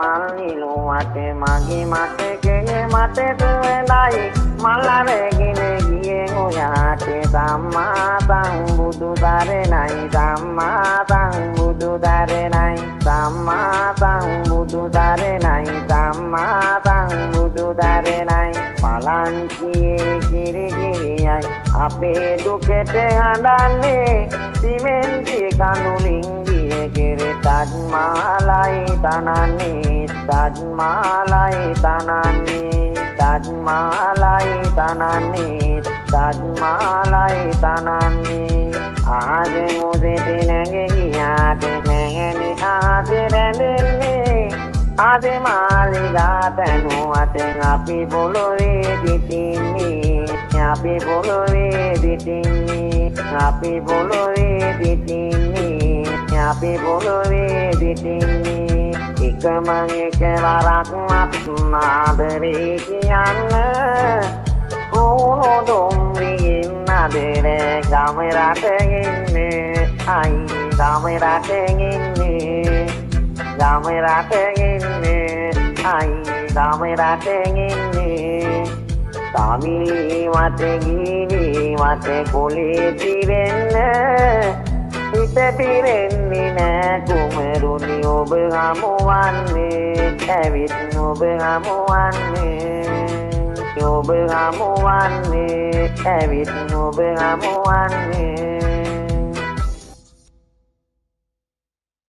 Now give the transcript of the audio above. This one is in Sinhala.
මල්ලිලු වටේ මගේ මතකයේ මතට වෙලයි මල් අරගෙන ගියේ ඔයාට සම්මා සම්බුදු දරණයි සම්මා සම්බුදු දරණයි සම්මා සම්බුදු දරණයි සම්මා සම්බුදු දරණයි පලංචියේ කිරිකිරියයි අපේ දුකට හඬන්නේ සිමෙන්ති කඳුලින් ගියේ කෙරේ තජ්මාලයි තනන්නේ තජ්මාලයි තනන්නේ තජ්මාලයි තනන්නේ තජ්මාලයි තනන්නේ ආදේ මොදේ නැගේ ගියාට නැගනි ආදේ රැඳෙන්නේ ආදේ මාලිගාට නුවතෙන් අපි පොළොවේ දිටින්නේ අපි පොළොවේ දිටින්නේ අපි පොළොවේ දිටින්නේ අපි පොළොවේ දිටින්නේ එකම එකවරක් ආදරේ කියන්න ඕනෝ දුම්රියෙන් අදරේ ගමරට ඉන්නේ අයි ගමරට ඉන්නේ ගමරට ඉන්නේ අයි ගමරට ඉන්නේ තමී වටේ ගිනි වටේ කොලේ තිරෙන්න හිත පිරෙන්නේ නෑ කුමරුනි ඔබ හමුවන්නේ ඇවිත් ඔබ හමුවන්නේ ඔබ හමුවන්නේ ඇවිත් ඔබ හමුවන්නේ